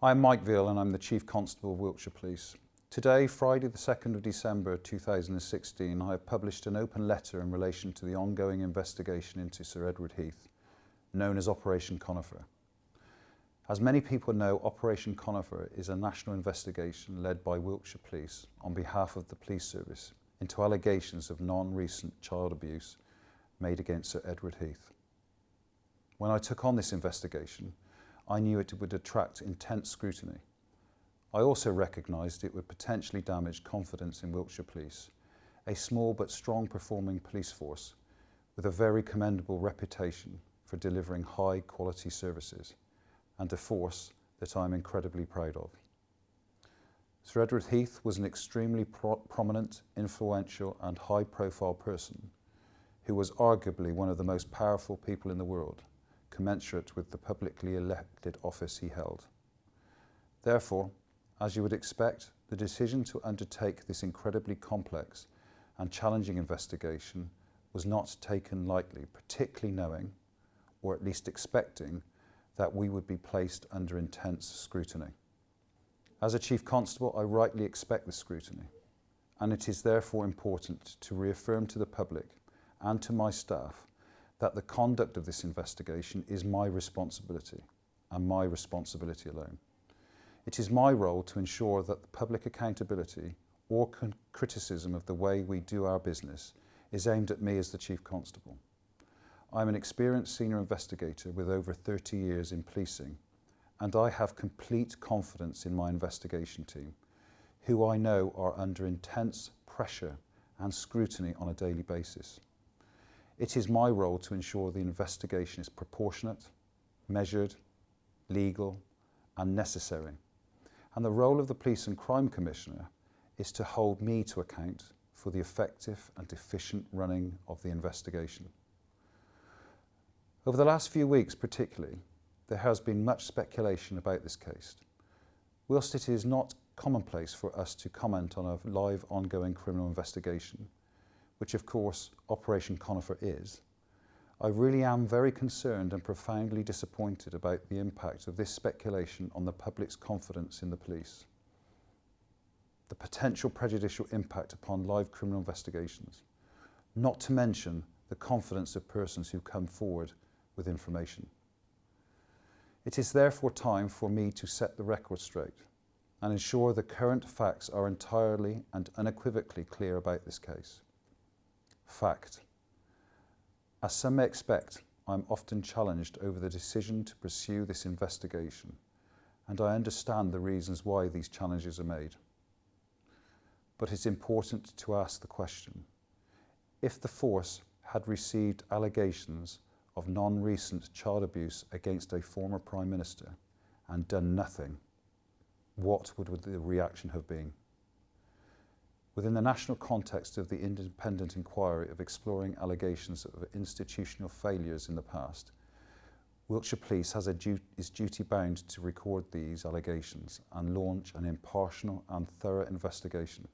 I'm Mike Veale and I'm the Chief Constable of Wiltshire Police. Today, Friday the 2nd of December 2016, I have published an open letter in relation to the ongoing investigation into Sir Edward Heath, known as Operation Conifer. As many people know, Operation Conifer is a national investigation led by Wiltshire Police on behalf of the police service into allegations of non-recent child abuse made against Sir Edward Heath. When I took on this investigation, I knew it would attract intense scrutiny. I also recognised it would potentially damage confidence in Wiltshire Police, a small but strong performing police force with a very commendable reputation for delivering high quality services, and a force that I'm incredibly proud of. Sir Edward Heath was an extremely prominent, influential and high profile person who was arguably one of the most powerful people in the world, commensurate with the publicly elected office he held. Therefore, as you would expect, the decision to undertake this incredibly complex and challenging investigation was not taken lightly, particularly knowing, or at least expecting, that we would be placed under intense scrutiny. As a Chief Constable, I rightly expect the scrutiny, and it is therefore important to reaffirm to the public and to my staff that the conduct of this investigation is my responsibility, and my responsibility alone. It is my role to ensure that the public accountability or criticism of the way we do our business is aimed at me as the Chief Constable. I'm an experienced senior investigator with over 30 years in policing, and I have complete confidence in my investigation team, who I know are under intense pressure and scrutiny on a daily basis. It is my role to ensure the investigation is proportionate, measured, legal and necessary. And the role of the Police and Crime Commissioner is to hold me to account for the effective and efficient running of the investigation. Over the last few weeks particularly, there has been much speculation about this case. Whilst it is not commonplace for us to comment on a live ongoing criminal investigation, which of course Operation Conifer is, I really am very concerned and profoundly disappointed about the impact of this speculation on the public's confidence in the police, the potential prejudicial impact upon live criminal investigations, not to mention the confidence of persons who come forward with information. It is therefore time for me to set the record straight and ensure the current facts are entirely and unequivocally clear about this case. Fact. As some may expect, I am often challenged over the decision to pursue this investigation, and I understand the reasons why these challenges are made. But it's important to ask the question, if the force had received allegations of non-recent child abuse against a former Prime Minister and done nothing, what would the reaction have been? Within the national context of the independent inquiry of exploring allegations of institutional failures in the past, Wiltshire Police is duty-bound to record these allegations and launch an impartial and thorough investigation.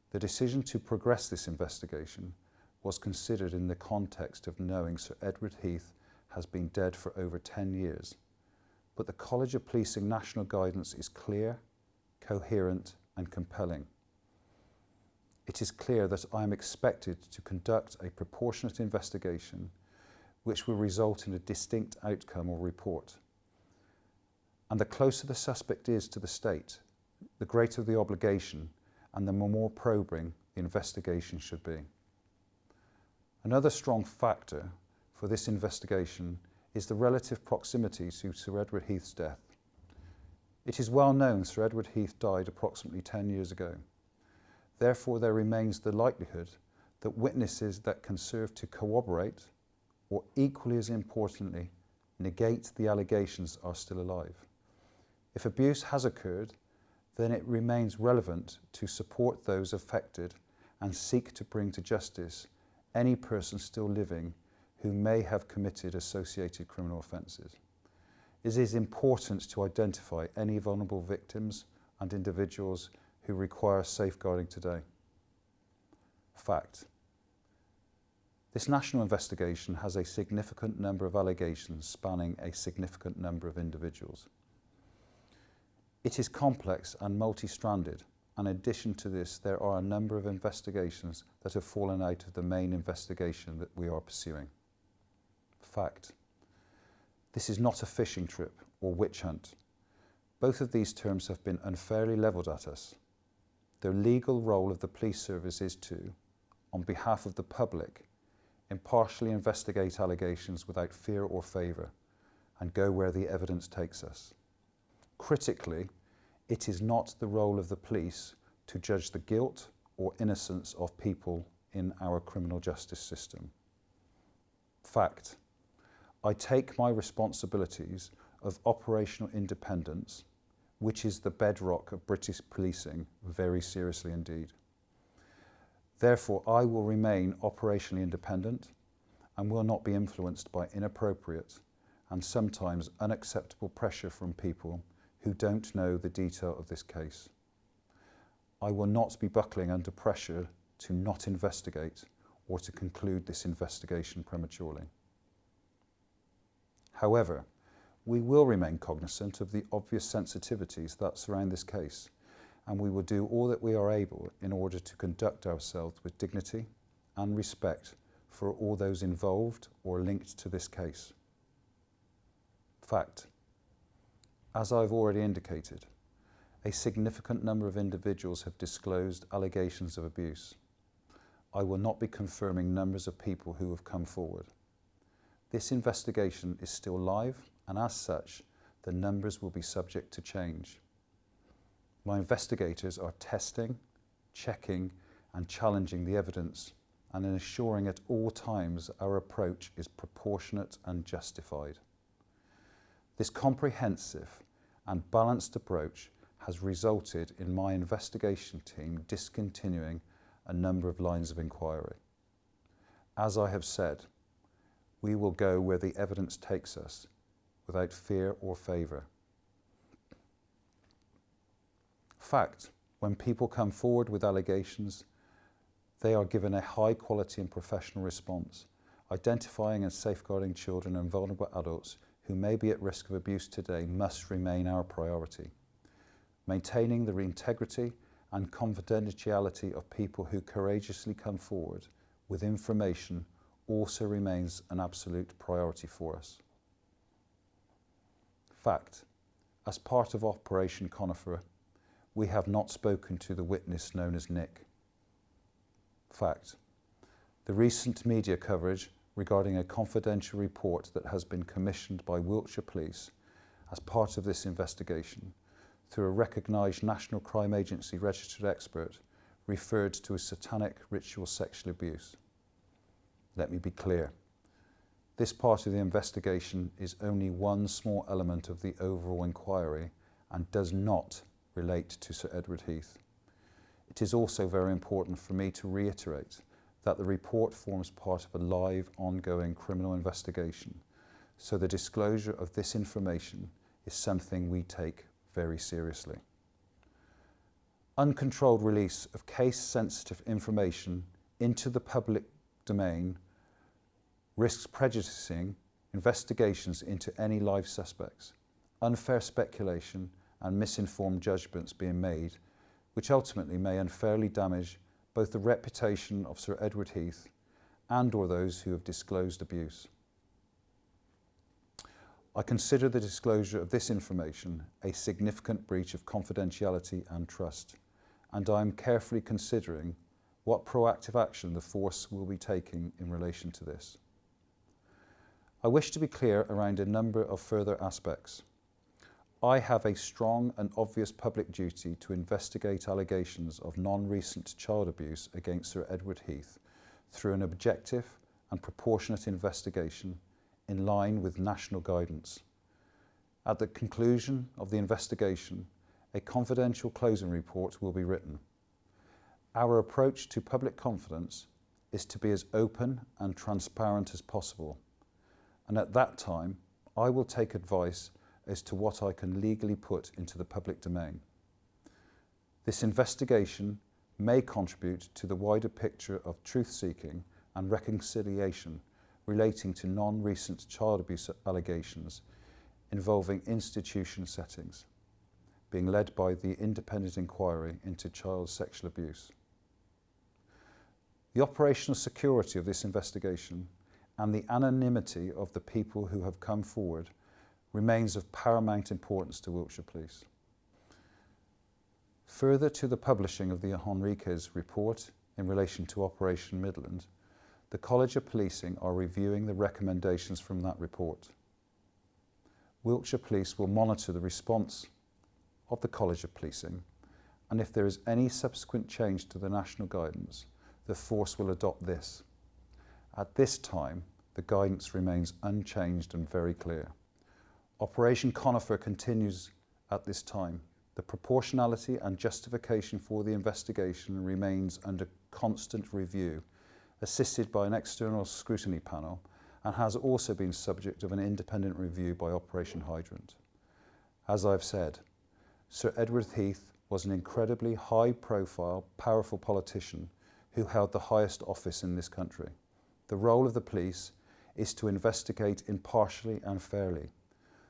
The decision to progress this investigation was considered in the context of knowing Sir Edward Heath has been dead for over 10 years, but the College of Policing national guidance is clear, coherent and compelling. It is clear that I am expected to conduct a proportionate investigation which will result in a distinct outcome or report. And the closer the suspect is to the state, the greater the obligation and the more probing the investigation should be. Another strong factor for this investigation is the relative proximity to Sir Edward Heath's death. It is well known Sir Edward Heath died approximately 10 years ago. Therefore, there remains the likelihood that witnesses that can serve to corroborate, or equally as importantly, negate the allegations are still alive. If abuse has occurred, then it remains relevant to support those affected and seek to bring to justice any person still living who may have committed associated criminal offences. It is important to identify any vulnerable victims and individuals who require safeguarding today. Fact. This national investigation has a significant number of allegations spanning a significant number of individuals. It is complex and multi-stranded, and in addition to this, there are a number of investigations that have fallen out of the main investigation that we are pursuing. Fact. This is not a fishing trip or witch hunt. Both of these terms have been unfairly levelled at us. The legal role of the police service is to, on behalf of the public, impartially investigate allegations without fear or favour and go where the evidence takes us. Critically, it is not the role of the police to judge the guilt or innocence of people in our criminal justice system. Fact. I take my responsibilities of operational independence, which is the bedrock of British policing, very seriously indeed. Therefore, I will remain operationally independent and will not be influenced by inappropriate and sometimes unacceptable pressure from people who don't know the detail of this case. I will not be buckling under pressure to not investigate or to conclude this investigation prematurely. However, we will remain cognizant of the obvious sensitivities that surround this case, and we will do all that we are able in order to conduct ourselves with dignity and respect for all those involved or linked to this case. Fact. As I've already indicated, a significant number of individuals have disclosed allegations of abuse. I will not be confirming numbers of people who have come forward. This investigation is still live, and as such, the numbers will be subject to change. My investigators are testing, checking, and challenging the evidence, and ensuring at all times our approach is proportionate and justified. This comprehensive and balanced approach has resulted in my investigation team discontinuing a number of lines of inquiry. As I have said, we will go where the evidence takes us, without fear or favour. Fact. When people come forward with allegations, they are given a high quality and professional response, identifying and safeguarding children and vulnerable adults who may be at risk of abuse today must remain our priority. Maintaining the integrity and confidentiality of people who courageously come forward with information also remains an absolute priority for us. Fact. As part of Operation Conifer, we have not spoken to the witness known as Nick. Fact. The recent media coverage regarding a confidential report that has been commissioned by Wiltshire Police as part of this investigation through a recognised National Crime Agency registered expert referred to as satanic ritual sexual abuse. Let me be clear. This part of the investigation is only one small element of the overall inquiry and does not relate to Sir Edward Heath. It is also very important for me to reiterate that the report forms part of a live, ongoing criminal investigation, so the disclosure of this information is something we take very seriously. Uncontrolled release of case-sensitive information into the public domain risks prejudicing investigations into any live suspects, unfair speculation and misinformed judgments being made, which ultimately may unfairly damage both the reputation of Sir Edward Heath and or those who have disclosed abuse. I consider the disclosure of this information a significant breach of confidentiality and trust, and I am carefully considering what proactive action the force will be taking in relation to this. I wish to be clear around a number of further aspects. I have a strong and obvious public duty to investigate allegations of non-recent child abuse against Sir Edward Heath through an objective and proportionate investigation in line with national guidance. At the conclusion of the investigation, a confidential closing report will be written. Our approach to public confidence is to be as open and transparent as possible, and at that time, I will take advice as to what I can legally put into the public domain. This investigation may contribute to the wider picture of truth-seeking and reconciliation relating to non-recent child abuse allegations involving institution settings. being led by the independent inquiry into child sexual abuse. The operational security of this investigation and the anonymity of the people who have come forward remains of paramount importance to Wiltshire Police. Further to the publishing of the Henriques report in relation to Operation Midland, the College of Policing are reviewing the recommendations from that report. Wiltshire Police will monitor the response of the College of Policing, and if there is any subsequent change to the national guidance, the force will adopt this. At this time, the guidance remains unchanged and very clear. Operation Conifer continues at this time. The proportionality and justification for the investigation remains under constant review, assisted by an external scrutiny panel, and has also been subject of an independent review by Operation Hydrant. As I've said, Sir Edward Heath was an incredibly high-profile, powerful politician who held the highest office in this country. The role of the police is to investigate impartially and fairly.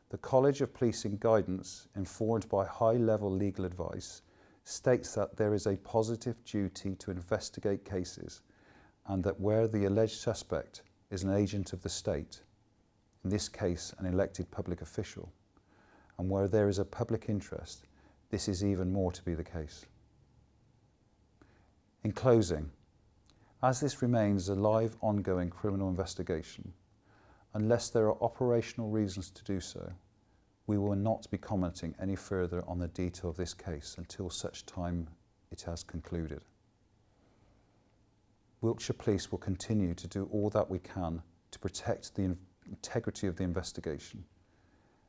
The College of Policing guidance, informed by high-level legal advice, states that there is a positive duty to investigate cases, and that where the alleged suspect is an agent of the state, in this case an elected public official, and where there is a public interest, this is even more to be the case. In closing, as this remains a live, ongoing criminal investigation, unless there are operational reasons to do so, we will not be commenting any further on the detail of this case until such time it has concluded. Wiltshire Police will continue to do all that we can to protect the integrity of the investigation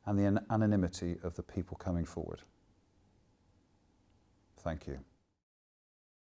and the anonymity of the people coming forward. Thank you.